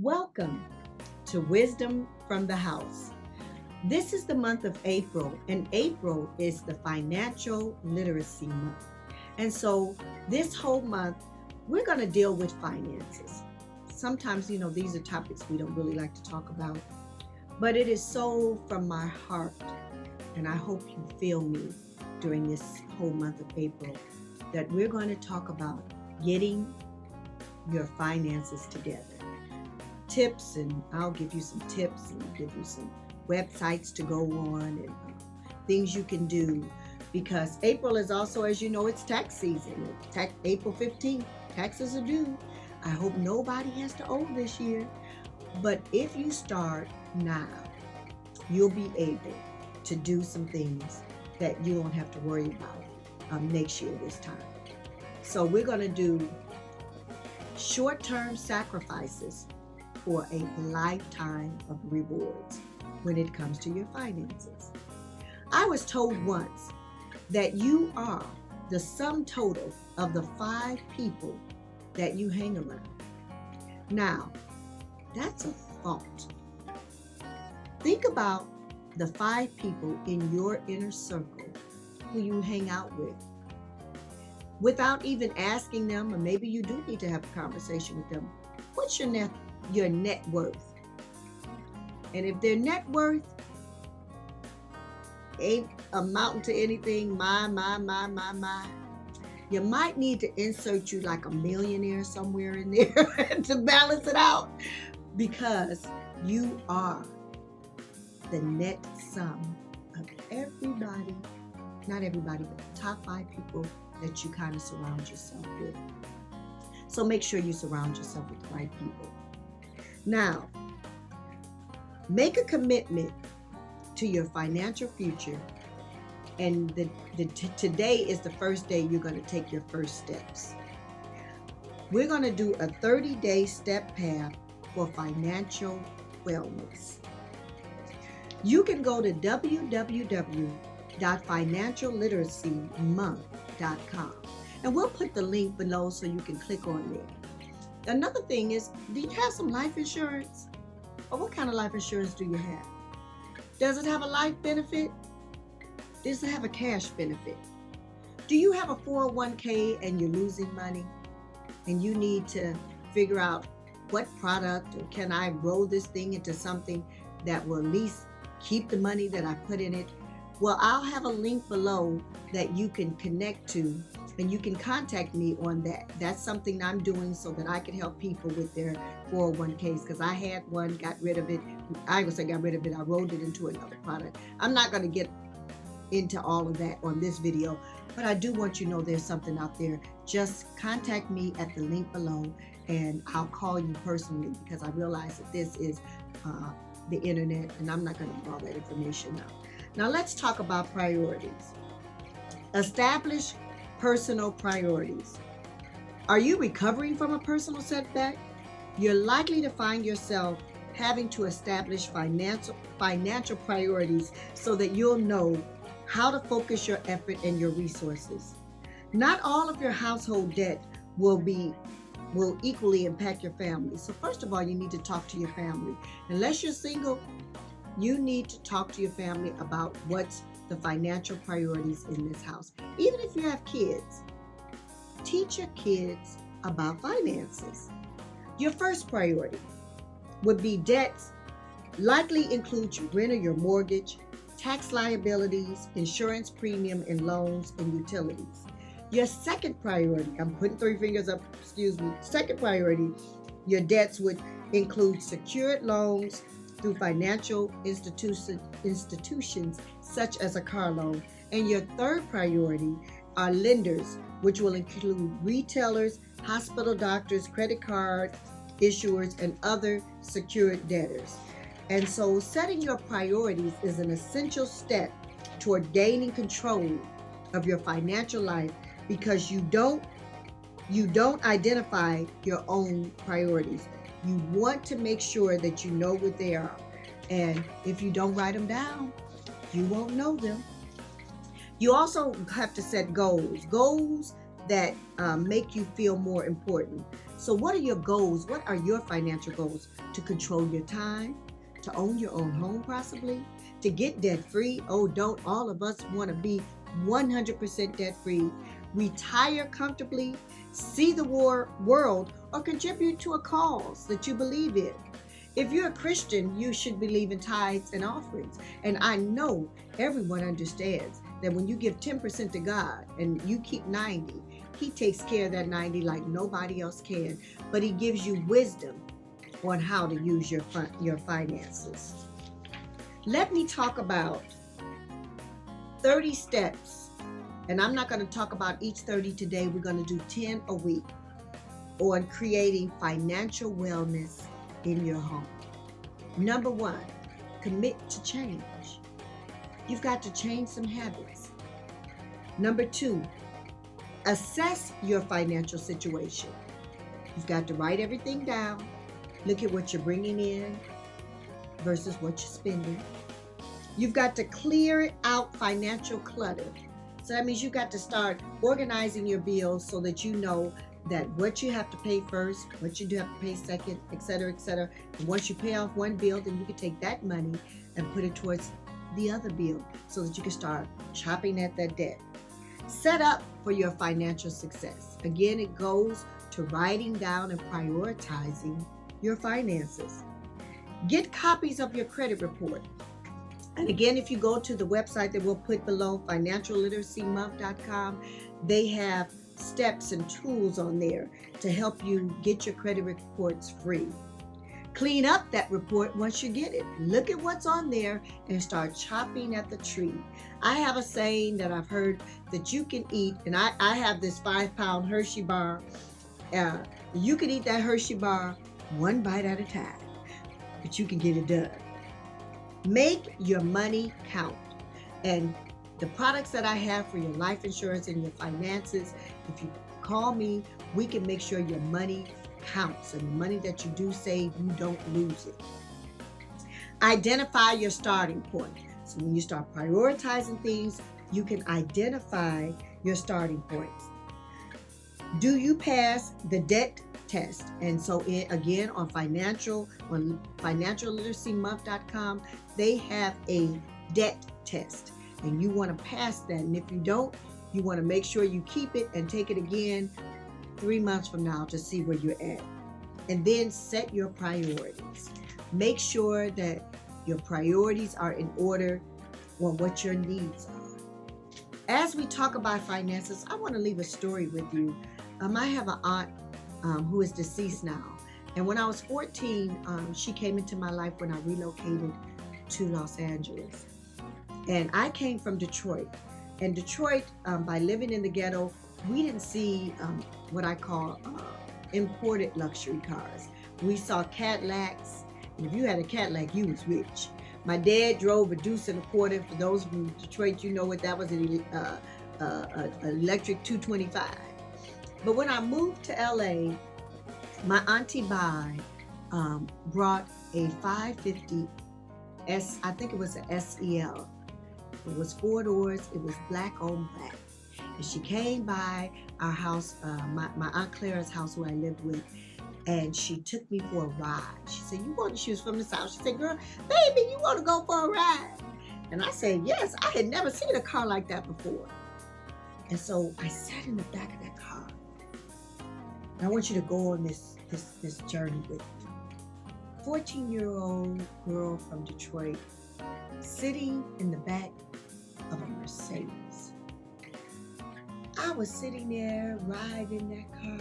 Welcome to Wisdom from the House. This is the month of April, and April is the financial literacy month. And so, this whole month, we're going to deal with finances. Sometimes, these are topics we don't really like to talk about, but it is so from my heart, and I hope you feel me during this whole month of April, that we're going to talk about getting your finances together. Tips, and I'll give you some tips and give you some websites to go on and things you can do, because April is also, as you know, it's tax season. April 15th, taxes are due. I hope nobody has to owe this year, but if you start now, you'll be able to do some things that you won't have to worry about next year this time. So we're going to do short-term sacrifices for a lifetime of rewards when it comes to your finances. I was told once that you are the sum total of the 5 people that you hang around. Now, that's a thought. Think about the 5 people in your inner circle who you hang out with. Without even asking them, or maybe you do need to have a conversation with them, what's your net worth? And if their net worth ain't amounting to anything, you might need to insert you like a millionaire somewhere in there to balance it out, because you are the net sum of everybody, not everybody, but the top 5 people that you kind of surround yourself with. So make sure you surround yourself with the right people. Now, make a commitment to your financial future, and today is the first day you're going to take your first steps. We're going to do a 30-day step path for financial wellness. You can go to www.financialliteracymonth.com, and we'll put the link below so you can click on there. Another thing is, do you have some life insurance? Or what kind of life insurance do you have? Does it have a life benefit? Does it have a cash benefit? Do you have a 401k and you're losing money and you need to figure out what product, or can I roll this thing into something that will at least keep the money that I put in it? Well, I'll have a link below that you can connect to, and you can contact me on that. That's something I'm doing so that I can help people with their 401ks, because I had one, got rid of it. I ain't gonna say got rid of it, I rolled it into another product. I'm not gonna get into all of that on this video, but I do want you to know there's something out there. Just contact me at the link below, and I'll call you personally, because I realize that this is the internet, and I'm not gonna give all that information out. Now let's talk about priorities. Establish personal priorities. Are you recovering from a personal setback? You're likely to find yourself having to establish financial priorities so that you'll know how to focus your effort and your resources. Not all of your household debt will equally impact your family. So first of all, you need to talk to your family. Unless you're single, you need to talk to your family about what's the financial priorities in this house. Even if you have kids, teach your kids about finances. Your first priority would be debts. Likely include your rent or your mortgage, tax liabilities, insurance premium, and loans and utilities. Your second priority, I'm putting 3 fingers up, second priority, your debts would include secured loans through financial institutions such as a car loan. And your third priority are lenders, which will include retailers, hospital doctors, credit card issuers, and other secured debtors. And so setting your priorities is an essential step toward gaining control of your financial life, because you don't identify your own priorities. You want to make sure that you know what they are. And if you don't write them down, you won't know them. You also have to set goals that make you feel more important. So what are your goals? What are your financial goals? To control your time, to own your own home possibly, to get debt free. Oh, don't all of us want to be 100% debt free, retire comfortably, see the world, or contribute to a cause that you believe in. If you're a Christian, you should believe in tithes and offerings. And I know everyone understands that when you give 10% to God and you keep 90, He takes care of that 90 like nobody else can. But He gives you wisdom on how to use your finances. Let me talk about 30 steps. And I'm not going to talk about each 30 today. We're going to do 10 a week on creating financial wellness in your home. Number one, commit to change. You've got to change some habits. Number two, assess your financial situation. You've got to write everything down. Look at what you're bringing in versus what you're spending. You've got to clear out financial clutter. So that means you got to start organizing your bills so that you know that what you have to pay first, what you do have to pay second, et cetera, et cetera. And once you pay off one bill, then you can take that money and put it towards the other bill so that you can start chopping at that debt. Set up for your financial success. Again, it goes to writing down and prioritizing your finances. Get copies of your credit report. And again, if you go to the website that we'll put below, financialliteracymonth.com, they have steps and tools on there to help you get your credit reports free. Clean up that report once you get it. Look at what's on there and start chopping at the tree. I have a saying that I've heard that you can eat, and I have this 5-pound Hershey bar. You can eat that Hershey bar one bite at a time, but you can get it done. Make your money count. And the products that I have for your life insurance and your finances, if you call me, we can make sure your money counts, and the money that you do save, you don't lose it. Identify your starting point. So when you start prioritizing things, you can identify your starting points. Do you pass the debt test? And so again, on financialliteracymonth.com, they have a debt test, and you want to pass that. And if you don't, you want to make sure you keep it and take it again 3 months from now to see where you're at. And then set your priorities. Make sure that your priorities are in order on what your needs are. As we talk about finances, I want to leave a story with you. I have an aunt who is deceased now. And when I was 14, she came into my life when I relocated to Los Angeles. And I came from Detroit. And Detroit, by living in the ghetto, we didn't see what I call imported luxury cars. We saw Cadillacs. And if you had a Cadillac, you was rich. My dad drove a Deuce and a Quarter. For those from Detroit, you know what that was, an electric 225. But when I moved to LA, my auntie Bai brought a 550 I think it was an SEL. It was 4 doors. It was black on black. And she came by our house, my Aunt Clara's house, who I lived with, and she took me for a ride. She said, she was from the South. She said, girl, baby, you want to go for a ride? And I said, yes. I had never seen a car like that before. And so I sat in the back of that car. And I want you to go on this journey with me. 14-year-old girl from Detroit sitting in the back of a Mercedes. I was sitting there riding that car.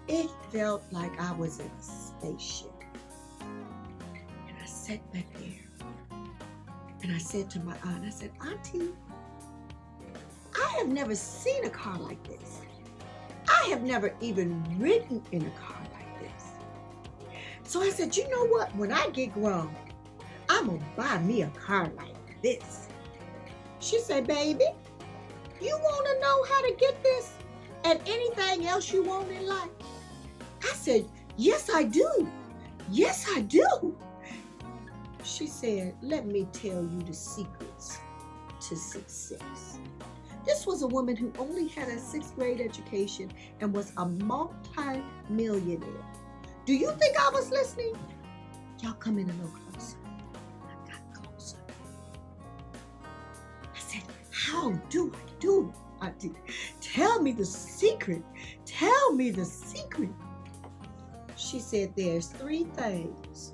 It felt like I was in a spaceship. And I sat back there and I said to my aunt, I said, Auntie, I have never seen a car like this. I have never even ridden in a car like this. So I said, you know what? When I get grown, I'm going to buy me a car like this. She said, baby, you want to know how to get this and anything else you want in life? I said, yes, I do. Yes, I do. She said, let me tell you the secrets to success. This was a woman who only had a sixth grade education and was a multi-millionaire. Do you think I was listening? Y'all come in a little closer. I got closer. I said, how do I do it? I did. Tell me the secret. Tell me the secret. She said, there's 3 things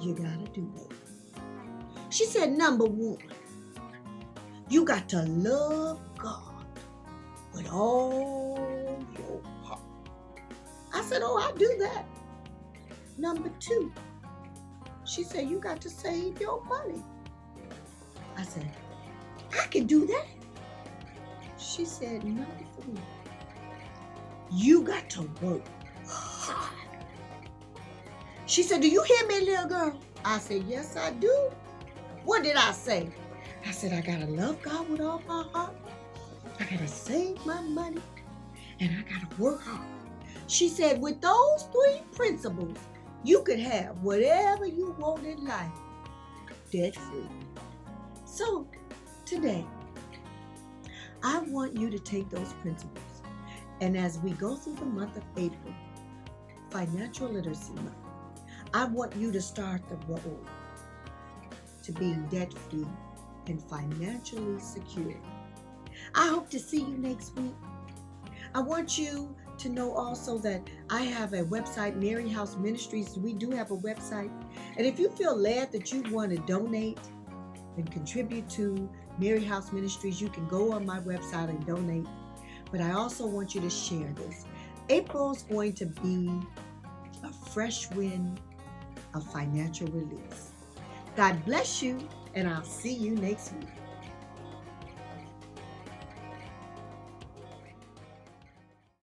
you gotta do, baby. She said, number 1, you got to love God with all your heart. I said, oh, I do that. Number 2, she said, you got to save your money. I said, I can do that. She said, number 3, you got to work hard. She said, do you hear me, little girl? I said, yes, I do. What did I say? I said, I gotta love God with all my heart. I gotta save my money. And I gotta work hard. She said, with those 3 principles, you could have whatever you want in life, debt-free. So, today, I want you to take those principles. And as we go through the month of April, Financial Literacy Month, I want you to start the road to being debt-free and financially secure. I hope to see you next week. I want you to know also that I have a website, Mary House Ministries. We do have a website. And if you feel led that you want to donate and contribute to Mary House Ministries, you can go on my website and donate. But I also want you to share this. April is going to be a fresh wind of financial release. God bless you, and I'll see you next week.